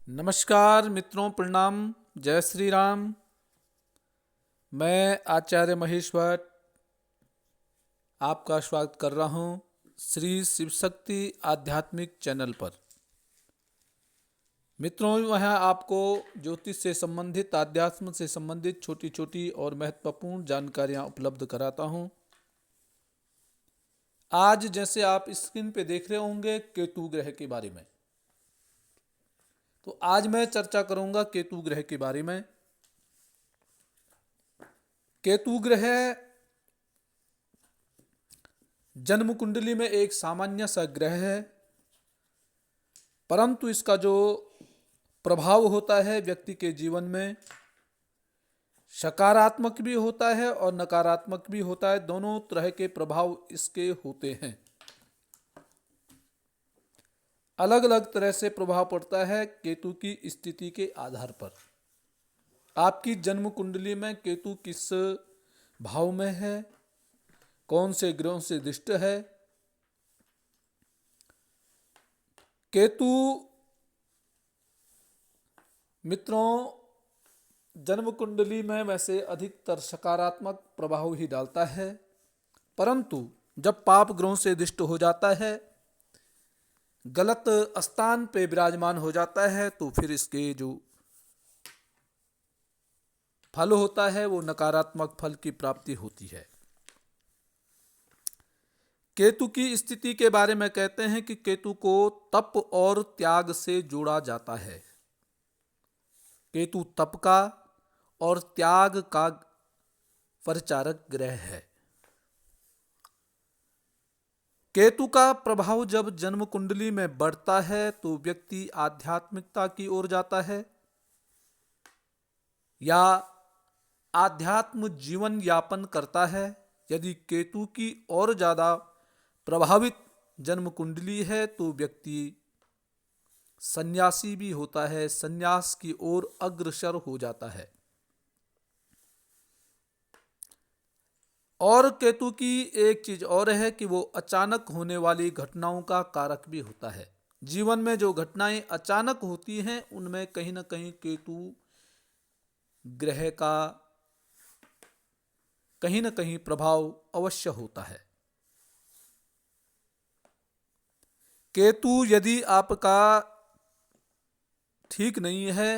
नमस्कार मित्रों, प्रणाम। जय श्री राम। मैं आचार्य महेश भट्ट आपका स्वागत कर रहा हूँ श्री शिव शक्ति आध्यात्मिक चैनल पर। मित्रों, वहाँ आपको ज्योतिष से संबंधित, आध्यात्म से संबंधित छोटी छोटी और महत्वपूर्ण जानकारियाँ उपलब्ध कराता हूँ। आज जैसे आप स्क्रीन पे देख रहे होंगे केतु ग्रह के बारे में, तो आज मैं चर्चा करूंगा केतु ग्रह के बारे में। केतु ग्रह जन्म कुंडली में एक सामान्य सा ग्रह है, परंतु इसका जो प्रभाव होता है व्यक्ति के जीवन में सकारात्मक भी होता है और नकारात्मक भी होता है। दोनों तरह के प्रभाव इसके होते हैं। अलग अलग तरह से प्रभाव पड़ता है केतु की स्थिति के आधार पर। आपकी जन्म कुंडली में केतु किस भाव में है, कौन से ग्रहों से दृष्ट है। केतु मित्रों जन्म कुंडली में वैसे अधिकतर सकारात्मक प्रभाव ही डालता है, परंतु जब पाप ग्रहों से दृष्ट हो जाता है, गलत स्थान पे विराजमान हो जाता है, तो फिर इसके जो फल होता है वो नकारात्मक फल की प्राप्ति होती है। केतु की स्थिति के बारे में कहते हैं कि केतु को तप और त्याग से जोड़ा जाता है। केतु तप का और त्याग का परिचारक ग्रह है। केतु का प्रभाव जब जन्म कुंडली में बढ़ता है तो व्यक्ति आध्यात्मिकता की ओर जाता है या आध्यात्म जीवन यापन करता है। यदि केतु की और ज्यादा प्रभावित जन्म कुंडली है तो व्यक्ति सन्यासी भी होता है, सन्यास की ओर अग्रसर हो जाता है। और केतु की एक चीज और है कि वो अचानक होने वाली घटनाओं का कारक भी होता है। जीवन में जो घटनाएं अचानक होती हैं उनमें कहीं ना कहीं केतु ग्रह का कहीं ना कहीं प्रभाव अवश्य होता है। केतु यदि आपका ठीक नहीं है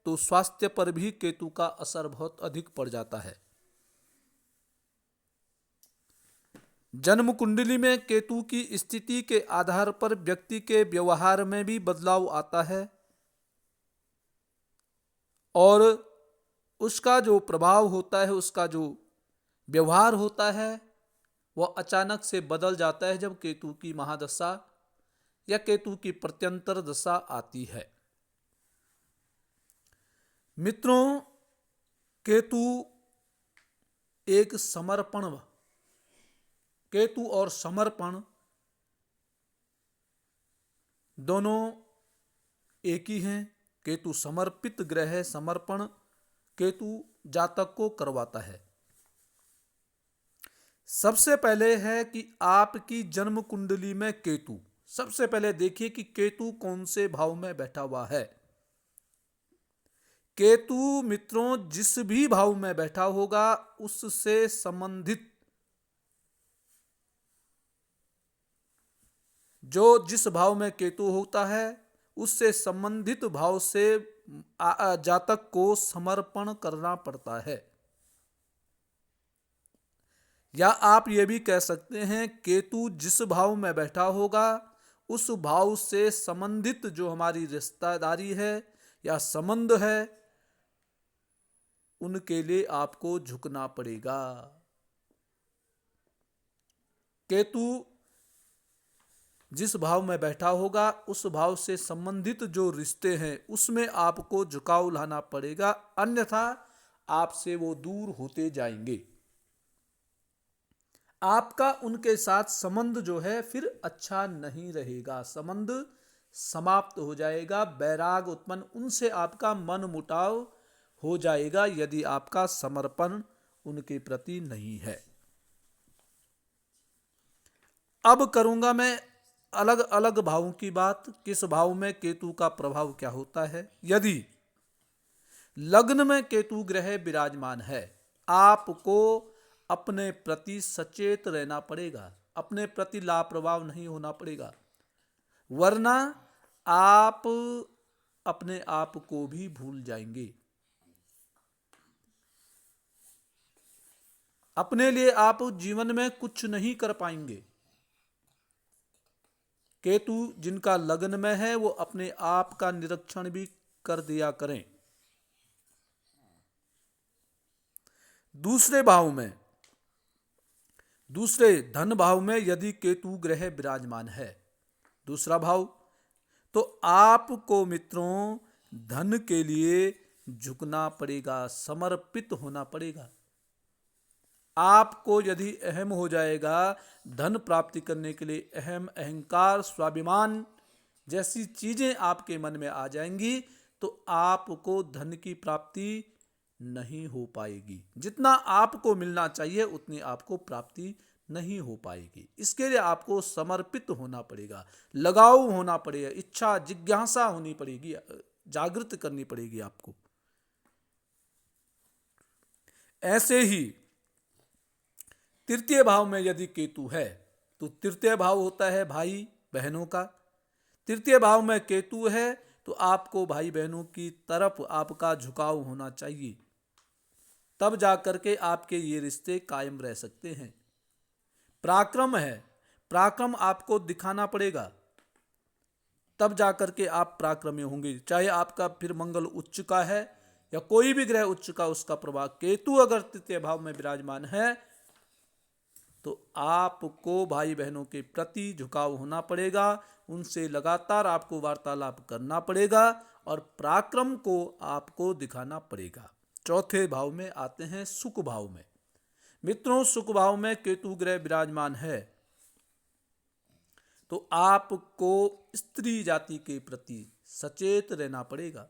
तो स्वास्थ्य पर भी केतु का असर बहुत अधिक पड़ जाता है। जन्म कुंडली में केतु की स्थिति के आधार पर व्यक्ति के व्यवहार में भी बदलाव आता है और उसका जो प्रभाव होता है, उसका जो व्यवहार होता है वह अचानक से बदल जाता है जब केतु की महादशा या केतु की प्रत्यंतर दशा आती है। मित्रों, केतु एक समर्पण, केतु और समर्पण दोनों एक ही हैं। केतु समर्पित ग्रह है, समर्पण केतु जातक को करवाता है। सबसे पहले है कि आपकी जन्म कुंडली में केतु, सबसे पहले देखिए कि केतु कौन से भाव में बैठा हुआ है। केतु मित्रों जिस भी भाव में बैठा होगा उससे संबंधित जो जिस भाव में केतु होता है उससे संबंधित भाव से जातक को समर्पण करना पड़ता है। या आप ये भी कह सकते हैं केतु जिस भाव में बैठा होगा उस भाव से संबंधित जो हमारी रिश्तेदारी है या संबंध है उनके लिए आपको झुकना पड़ेगा। केतु जिस भाव में बैठा होगा उस भाव से संबंधित जो रिश्ते हैं उसमें आपको झुकाव लाना पड़ेगा, अन्यथा आपसे वो दूर होते जाएंगे। आपका उनके साथ संबंध जो है फिर अच्छा नहीं रहेगा, संबंध समाप्त हो जाएगा, वैराग उत्पन्न, उनसे आपका मन मुटाव हो जाएगा यदि आपका समर्पण उनके प्रति नहीं है। अब करूंगा मैं अलग अलग भावों की बात, किस भाव में केतु का प्रभाव क्या होता है। यदि लग्न में केतु ग्रह विराजमान है, आपको अपने प्रति सचेत रहना पड़ेगा, अपने प्रति लापरवाह नहीं होना पड़ेगा, वरना आप अपने आप को भी भूल जाएंगे। अपने लिए आप जीवन में कुछ नहीं कर पाएंगे। केतु जिनका लग्न में है वो अपने आप का निरीक्षण भी कर दिया करें। दूसरे भाव में, दूसरे धन भाव में यदि केतु ग्रह विराजमान है, दूसरा भाव, तो आपको मित्रों धन के लिए झुकना पड़ेगा, समर्पित होना पड़ेगा। आपको यदि अहम हो जाएगा, धन प्राप्ति करने के लिए अहम, अहंकार, स्वाभिमान जैसी चीजें आपके मन में आ जाएंगी, तो आपको धन की प्राप्ति नहीं हो पाएगी। जितना आपको मिलना चाहिए उतनी आपको प्राप्ति नहीं हो पाएगी। इसके लिए आपको समर्पित होना पड़ेगा, लगाव होना पड़ेगा, इच्छा जिज्ञासा होनी पड़ेगी, जागृत करनी पड़ेगी आपको। ऐसे ही तृतीय भाव में यदि केतु है, तो तृतीय भाव होता है भाई बहनों का। तृतीय भाव में केतु है तो आपको भाई बहनों की तरफ आपका झुकाव होना चाहिए, तब जाकर के आपके ये रिश्ते कायम रह सकते हैं। पराक्रम है, पराक्रम आपको दिखाना पड़ेगा, तब जाकर के आप पराक्रमी होंगे। चाहे आपका फिर मंगल उच्च का है या कोई भी ग्रह उच्च का, उसका प्रभाव, केतु अगर तृतीय भाव में विराजमान है तो आपको भाई बहनों के प्रति झुकाव होना पड़ेगा, उनसे लगातार आपको वार्तालाप करना पड़ेगा और पराक्रम को आपको दिखाना पड़ेगा। चौथे भाव में आते हैं सुख भाव में। मित्रों, सुख भाव में केतु ग्रह विराजमान है तो आपको स्त्री जाति के प्रति सचेत रहना पड़ेगा,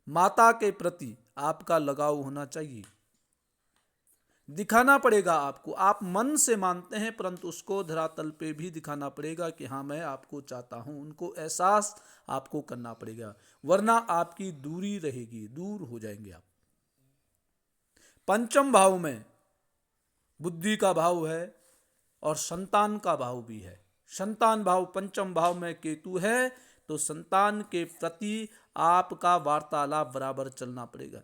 माता के प्रति आपका लगाव होना चाहिए, दिखाना पड़ेगा आपको। आप मन से मानते हैं परंतु उसको धरातल पे भी दिखाना पड़ेगा कि हाँ मैं आपको चाहता हूं, उनको एहसास आपको करना पड़ेगा, वरना आपकी दूरी रहेगी, दूर हो जाएंगे आप। पंचम भाव में बुद्धि का भाव है और संतान का भाव भी है। संतान भाव पंचम भाव में केतु है तो संतान के प्रति आपका वार्तालाप बराबर चलना पड़ेगा,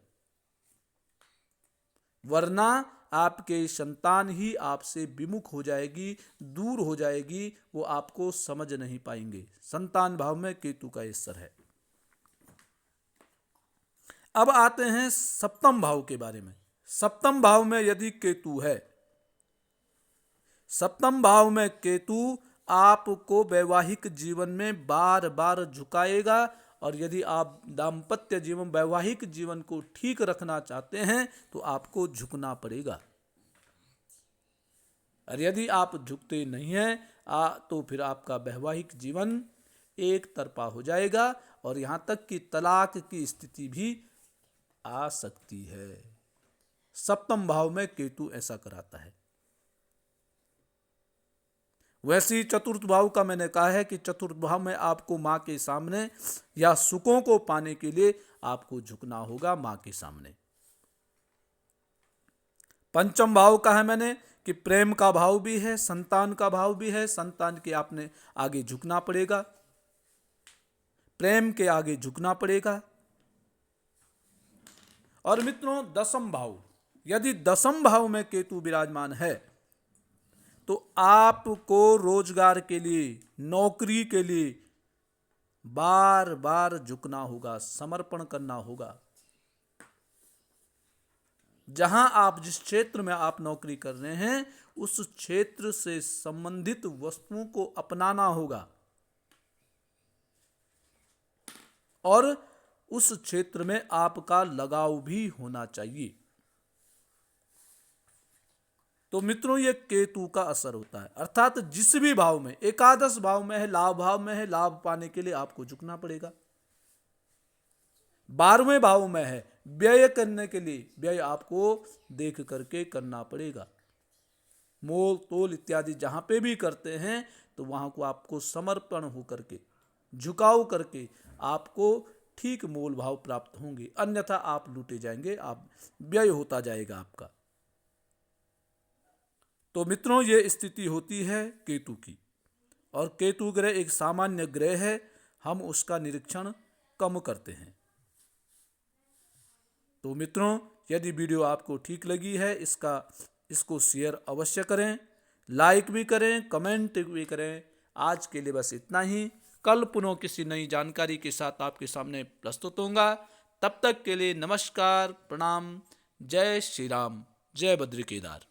वरना आपके संतान ही आपसे विमुख हो जाएगी, दूर हो जाएगी, वो आपको समझ नहीं पाएंगे। संतान भाव में केतु का असर है। अब आते हैं सप्तम भाव के बारे में। सप्तम भाव में यदि केतु है, सप्तम भाव में केतु आपको वैवाहिक जीवन में बार बार झुकाएगा, और यदि आप दाम्पत्य जीवन, वैवाहिक जीवन को ठीक रखना चाहते हैं तो आपको झुकना पड़ेगा। और यदि आप झुकते नहीं हैं तो फिर आपका वैवाहिक जीवन एक तरफा हो जाएगा और यहां तक कि तलाक की स्थिति भी आ सकती है। सप्तम भाव में केतु ऐसा कराता है। वैसे ही चतुर्थ भाव का मैंने कहा है कि चतुर्थ भाव में आपको मां के सामने या सुखों को पाने के लिए आपको झुकना होगा मां के सामने। पंचम भाव का है मैंने कि प्रेम का भाव भी है, संतान का भाव भी है, संतान के आपने आगे झुकना पड़ेगा, प्रेम के आगे झुकना पड़ेगा। और मित्रों, दसम भाव, यदि दसम भाव में केतु विराजमान है तो आपको रोजगार के लिए, नौकरी के लिए बार बार झुकना होगा, समर्पण करना होगा। जहां आप, जिस क्षेत्र में आप नौकरी कर रहे हैं, उस क्षेत्र से संबंधित वस्तुओं को अपनाना होगा और उस क्षेत्र में आपका लगाव भी होना चाहिए। तो मित्रों, ये केतु का असर होता है। अर्थात जिस भी भाव में, एकादश भाव में है, लाभ भाव में है, लाभ पाने के लिए आपको झुकना पड़ेगा। 12वें भाव में है, व्यय करने के लिए व्यय आपको देख करके करना पड़ेगा। मोल तोल इत्यादि जहां पे भी करते हैं तो वहाँ को आपको समर्पण हो करके, झुकाव करके आपको ठीक मोल भाव प्राप्त होंगे, अन्यथा आप लूटे जाएंगे, आप व्यय होता जाएगा आपका। तो मित्रों, ये स्थिति होती है केतु की, और केतु ग्रह एक सामान्य ग्रह है, हम उसका निरीक्षण कम करते हैं। तो मित्रों, यदि वीडियो आपको ठीक लगी है, इसको शेयर अवश्य करें, लाइक भी करें, कमेंट भी करें। आज के लिए बस इतना ही। कल पुनः किसी नई जानकारी के साथ आपके सामने प्रस्तुत होऊंगा। तब तक के लिए नमस्कार, प्रणाम, जय श्री राम, जय बद्री केदार।